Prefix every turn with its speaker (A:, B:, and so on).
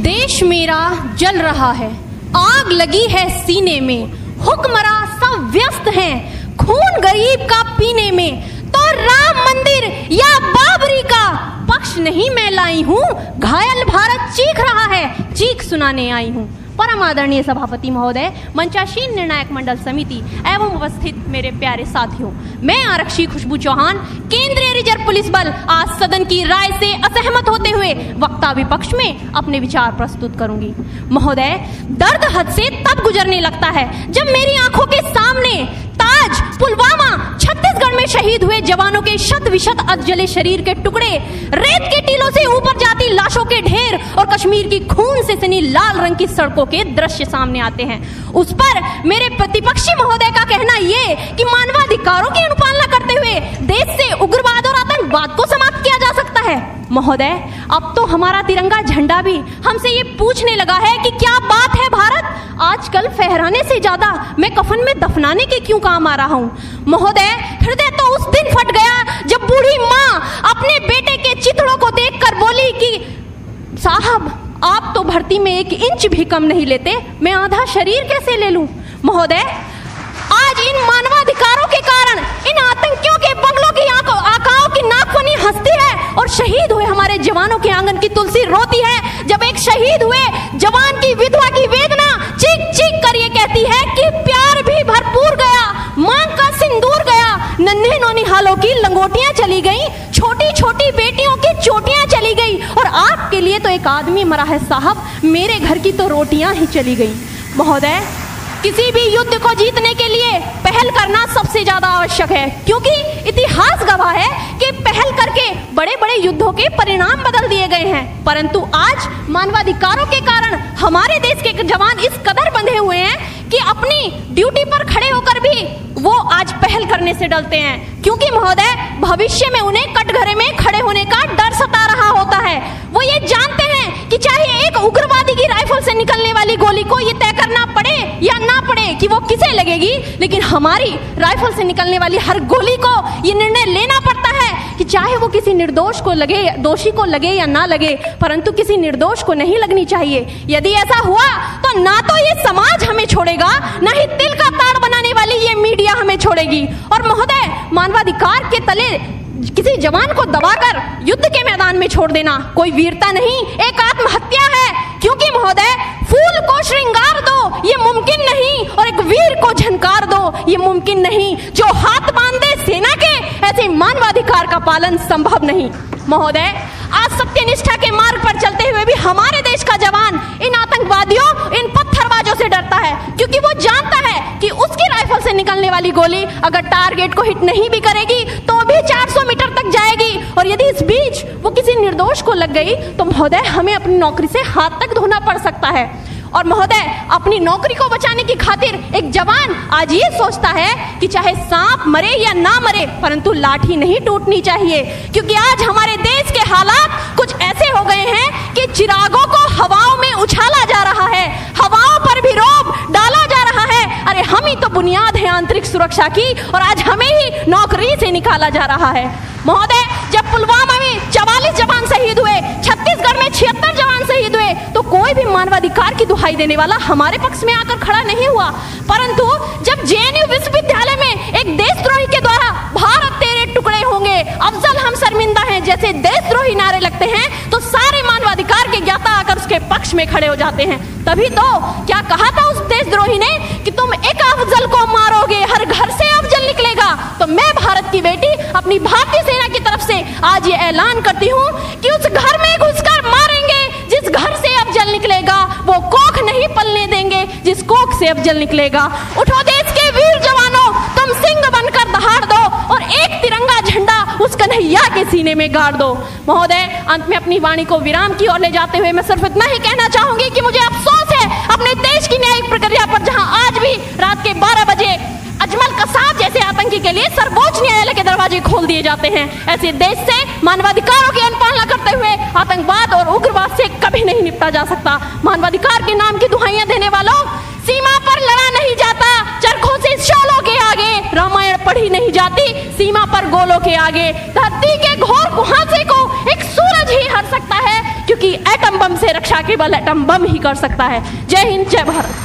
A: देश मेरा जल रहा है, आग लगी है सीने में, हुक्मरां सब व्यस्त हैं खून गरीब का पीने में। तो राम मंदिर या बाबरी का पक्ष नहीं मैं लाई हूँ, घायल भारत चीख रहा है, चीख सुनाने आई हूँ। परम आदरणीय सभापति महोदय, मंचासीन निर्णायक मंडल समिति एवं उपस्थित मेरे प्यारे साथियों, मैं आरक्षी खुशबू चौहान केंद्रीय रिजर्व पुलिस बल आज सदन की राय से असहमत होते हुए वक्ता विपक्ष में अपने विचार प्रस्तुत करूंगी। महोदय, दर्द हद से तब गुजरने लगता है जब मेरी आंखों के सामने ताज, पुलवामा, छत्तीसगढ़ में शहीद हुए जवानों के शत विशत अधजले शरीर के टुकड़े, रेत के टीलों से ऊपर जाती लाशों के ढेर और कश्मीर की खून से सनी लाल रंग की सड़कों के दृश्य सामने आते हैं। उस पर मेरे प्रतिपक्षी महोदय का कहना ये कि मानवाधिकारों की अनुपालना करते हुए देश से उग्रवाद और आतंकवाद को समाप्त किया जा सकता है। महोदय, अब तो हमारा तिरंगा झंडा भी हमसे ये पूछने लगा है कि क्या बात है भारत, आजकल फहराने से ज्यादा मैं कफन में दफनाने के क्यों काम आ रहा हूँ। महोदय, हृदय तो उस दिन फट गया जब बूढ़ी माँ अपने बेटे के चिथड़ों को देखकर बोली कि साहब, आप तो भर्ती में 1 इंच भी कम नहीं लेते, मैं आधा शरीर कैसे ले लूं। महोदय, आज इन मानवाधिकारों के कारण इन आतंकियों के बंगलों की आकाओं की नाकफनी हंसती है और शहीद हुए हमारे जवानों के आंगन की तुलसी रोती है। जब एक शहीद हुए जवान की विधवा की वेदना चीख चीख कर ये कहती है कि प्यार भी भरपूर गया, मांग का सिंदूर गया, नन्हे नौनिहालों की लंगोटियां चली गई, छोटी छोटी बेटियों की चोटियां चली गई और आपके लिए तो एक आदमी मरा है साहब, मेरे घर की तो रोटियां ही चली गई। महोदय, किसी भी युद्ध को जीतने के लिए पहल करना सबसे ज्यादा आवश्यक है, क्योंकि इतिहास गवाह है कि पहल करके बड़े बड़े युद्धों के परिणाम बदल दिए गए हैं। परंतु आज मानवाधिकारों के कारण हमारे देश के जवान इस कदर बंधे हुए हैं कि अपनी ड्यूटी पर खड़े होकर भी वो आज पहल करने से डरते हैं, क्योंकि महोदय भविष्य में उन्हें कटघरे में खड़े होने का डर सता रहा होता है। वो ये जानते हैं कि चाहे एक उग्रवादी की राइफल से निकलने वाली गोली को ये तय करना पड़े या ना पड़े कि वो किसे लगेगी, लेकिन हमारी राइफल से निकलने वाली हर गोली को ये निर्णय लेना पड़ता है कि चाहे वो किसी निर्दोष को लगे, दोषी को लगे या ना लगे, परंतु किसी निर्दोष को नहीं लगनी चाहिए। यदि ऐसा हुआ तो ना तो ये समाज हमें छोड़ेगा, ना ही तिल का ताड़ बनाने वाली ये मीडिया हमें छोड़ेगी। और महोदय, मानवाधिकार के तले किसी जवान को दबाकर युद्ध के मैदान में छोड़ देना कोई वीरता नहीं, एक आत्महत्या है। क्योंकि महोदय, फूल को श्रृंगार दो ये मुमकिन नहीं और एक वीर को झनकार दो ये मुमकिन नहीं। जो हाथ बांधे सेना के, ऐसे मानवाधिकार का पालन संभव नहीं। महोदय, आज सत्यनिष्ठा के मार्ग पर चलते हुए भी हमारे देश का जवान इन आतंकवादियों, इन पत्थरबाजों से डरता है, क्योंकि वो जानता है कि उसकी राइफल से निकलने वाली गोली अगर टारगेट को हिट नहीं भी करेगी तो भी 400 मीटर तक जाएगी, और यदि इस बीच वो किसी निर्दोष को लग गई तो महोदय हमें अपनी नौकरी से हाथ तक धोना पड़ सकता है। और महोदय, अपनी नौकरी को बचाने की खातिर एक जवान आज ये सोचता है कि चाहे सांप मरे या ना मरे, परंतु लाठी नहीं टूटनी चाहिए, क्योंकि आज हमारे देश के हालात कुछ ऐसे हो गए हैं कि चिरागों को हवाओं में उछाला जा रहा है, हवाओं पर भी रोब डाला जा रहा है। अरे हम ही तो बुनियाद है आंतरिक सुरक्षा की, और आज हमें ही नौकरी से निकाला जा रहा है। महोदय, जब पुलवामा में 44 जवान शहीद हुए, छत्तीसगढ़ में 76 जवान शहीद हुए, तो कोई भी मानवाधिकार की दुहाई देने वाला हमारे पक्ष में आकर खड़ा नहीं हुआ। परंतु जब जेएनयू विश्वविद्यालय में एक देशद्रोही के द्वारा भारत तेरे टुकड़े होंगे, अफजल हम शर्मिंदा हैं जैसे देशद्रोही नारे लगते हैं, तो सारे मानवाधिकार के ज्ञाता आकर उसके पक्ष में खड़े हो जाते हैं। तभी तो क्या कहा था उस देशद्रोही ने कि तुम एक अफजल को मारोगे, हर घर से अफजल निकलेगा। तो मैं भारत की बेटी अपनी भारतीय सेना की तरफ से आज ये ऐलान करती हूँ कि उस घर में घुसकर मारेंगे जिस घर से अफजल निकलेगा, वो कोख नहीं पलने देंगे जिस कोख से अफजल निकलेगा। उठो देश के वीर जवानों, तुम सिंह बनकर दहाड़ दो और एक तिरंगा झंडा उस कन्हैया के सीने में गाड़ दो। महोदय, अंत में अपनी वाणी को विराम की ओर ले जाते हुए मैं सिर्फ इतना ही कहना चाहूंगी कि मुझे अफसोस है अपने देश की न्यायिक प्रक्रिया पर, जहां आज भी रात के 12 बजे अजमल कसाब जैसे आतंकी के लिए सर्वोच्च न्यायालय के दरवाजे खोल दिए जाते हैं। ऐसे देश से मानवाधिकारों की अनुपालना करते हुए आतंकवाद और उग्रवाद से कभी नहीं निपटा जा सकता। मानवाधिकार के नाम की दुहाइयां देने वालों, सीमा पर लड़ा नहीं जाता, चरखों से शोलों के आगे रामायण पढ़ी नहीं जाती, सीमा पर गोलों के आगे धरती के घोर कुहासे को एक सूरज ही हर सकता है, क्योंकि एटम बम से रक्षा केवल एटम बम ही कर सकता है। जय हिंद, जय भारत।